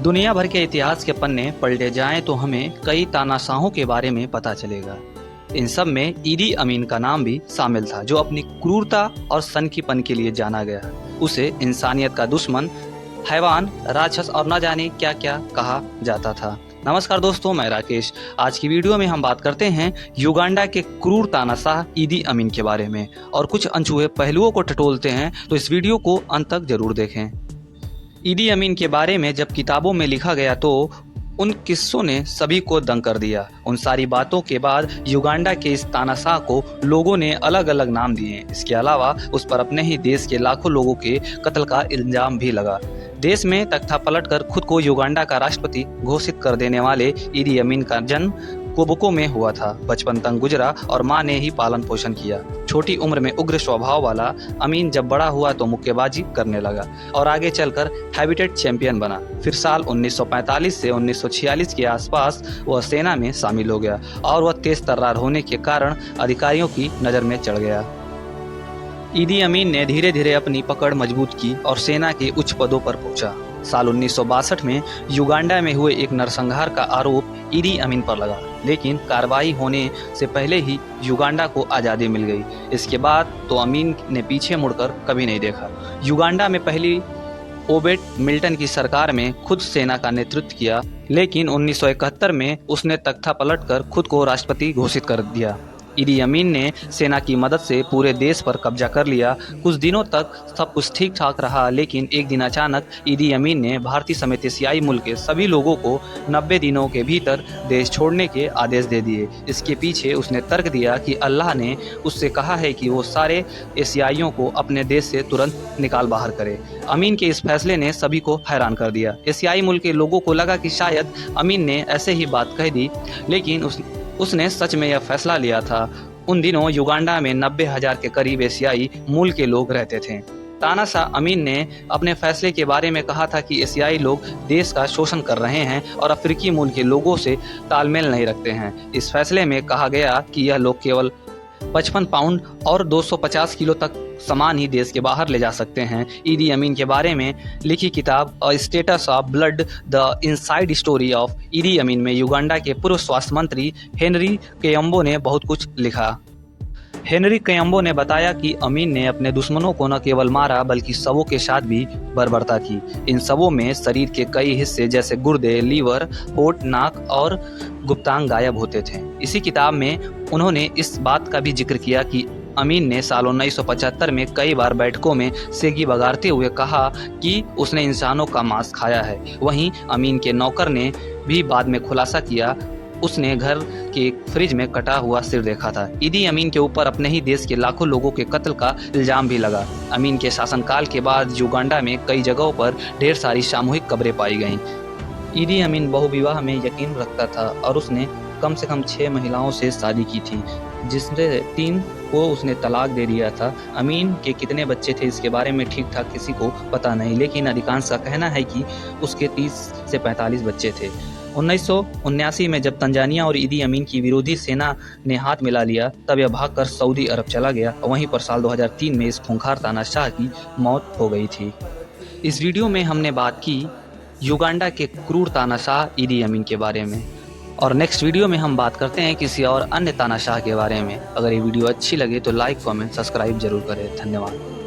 दुनिया भर के इतिहास के पन्ने पलटे जाएं तो हमें कई तानाशाहों के बारे में पता चलेगा। इन सब में ईदी अमीन का नाम भी शामिल था, जो अपनी क्रूरता और सनकीपन के लिए जाना गया। उसे इंसानियत का दुश्मन, हैवान, राक्षस और न जाने क्या क्या कहा जाता था। नमस्कार दोस्तों, मैं राकेश। आज की वीडियो में हम बात करते हैं युगांडा के क्रूर तानाशाह ईदी अमीन के बारे में और कुछ अनछुए पहलुओं को टटोलते हैं, तो इस वीडियो को अंत तक जरूर देखें। ईदी अमीन के बारे में जब किताबों में लिखा गया तो उन किस्सों ने सभी को दंग कर दिया। उन सारी बातों के बाद युगांडा के इस तानाशाह को लोगों ने अलग अलग नाम दिए। इसके अलावा उस पर अपने ही देश के लाखों लोगों के कत्ल का इल्जाम भी लगा। देश में तख्ता पलटकर खुद को युगांडा का राष्ट्रपति घोषित कर देने वाले ईदी अमीन का जन्म कोबको में हुआ था। बचपन तंग गुजरा और मां ने ही पालन पोषण किया। छोटी उम्र में उग्र स्वभाव वाला अमीन जब बड़ा हुआ तो मुक्केबाजी करने लगा और आगे चलकर हैबिटेट चैंपियन बना। फिर साल 1945 से 1946 के आसपास वह सेना में शामिल हो गया और वह तेज तर्रार होने के कारण अधिकारियों की नज़र में चढ़ गया। ईदी अमीन ने धीरे धीरे अपनी पकड़ मजबूत की और सेना के उच्च पदों पर पहुंचा। साल 1962 में युगांडा में हुए एक नरसंहार का आरोप ईदी अमीन पर लगा, लेकिन कार्रवाई होने से पहले ही युगांडा को आज़ादी मिल गई। इसके बाद तो अमीन ने पीछे मुड़कर कभी नहीं देखा। युगांडा में पहली ओबेट मिल्टन की सरकार में खुद सेना का नेतृत्व किया, लेकिन 1971 में उसने तख्ता पलटकर खुद को राष्ट्रपति घोषित कर दिया। ईदी अमीन ने सेना की मदद से पूरे देश पर कब्जा कर लिया। कुछ दिनों तक सब कुछ ठीक ठाक रहा, लेकिन एक दिन अचानक ईदी अमीन ने भारतीय समेत एशियाई मुल्क के सभी लोगों को 90 दिनों के भीतर देश छोड़ने के आदेश दे दिए। इसके पीछे उसने तर्क दिया कि अल्लाह ने उससे कहा है कि वो सारे एशियाइयों को अपने देश से तुरंत निकाल बाहर करे। अमीन के इस फैसले ने सभी को हैरान कर दिया। एशियाई मुल्क के लोगों को लगा कि शायद अमीन ने ऐसे ही बात कह दी, लेकिन उसने सच में यह फैसला लिया था। उन दिनों युगांडा में 90,000 के करीब एशियाई मूल के लोग रहते थे। तानाशाह अमीन ने अपने फैसले के बारे में कहा था कि एशियाई लोग देश का शोषण कर रहे हैं और अफ्रीकी मूल के लोगों से तालमेल नहीं रखते हैं। इस फैसले में कहा गया कि यह लोग केवल 55 पाउंड और 250 किलो तक सामान ही देश के बाहर ले जा सकते हैं। ईदी अमीन के बारे में लिखी किताब अ status of blood the inside story of ईदी अमीन में युगांडा के पूर्व स्वास्थ्य मंत्री हेनरी कयम्बो ने बहुत कुछ लिखा। हेनरी कयम्बो ने बताया कि अमीन ने अपने दुश्मनों को न केवल मारा बल्कि शवों के साथ भी बर्बरता की। इन शवों में शरीर के कई हिस्से जैसे गुर्दे, लीवर, होठ, नाक और गुप्तांग गायब होते थे। इसी किताब में उन्होंने इस बात का भी जिक्र किया कि अमीन ने साल 1975 में कई बार बैठकों में सेगी बगाड़ते हुए कहा कि उसने इंसानों का मांस खाया है। वहीं अमीन के नौकर ने भी बाद में खुलासा किया उसने घर के फ्रिज में कटा हुआ सिर देखा था। ईदी अमीन के ऊपर अपने ही देश के लाखों लोगों के कत्ल का इल्जाम भी लगा। अमीन के शासनकाल के बाद युगांडा में कई जगहों पर ढेर सारी सामूहिक कब्रें पाई गईं। ईदी अमीन बहुविवाह में यकीन रखता था और उसने कम से कम 6 महिलाओं से शादी की थी, जिससे 3 को उसने तलाक दे दिया था। अमीन के कितने बच्चे थे इसके बारे में ठीक ठाक किसी को पता नहीं, लेकिन अधिकांश का कहना है कि उसके 30 से 45 बच्चे थे। 1979 में जब तंजानिया और ईदी अमीन की विरोधी सेना ने हाथ मिला लिया, तब यह भागकर सऊदी अरब चला गया। वहीं पर साल 2003 में इस खूंखार तानाशाह की मौत हो गई थी। इस वीडियो में हमने बात की युगांडा के क्रूर तानाशाह ईदी अमीन के बारे में, और नेक्स्ट वीडियो में हम बात करते हैं किसी और अन्य तानाशाह के बारे में। अगर ये वीडियो अच्छी लगे तो लाइक, कमेंट, सब्सक्राइब जरूर करें। धन्यवाद।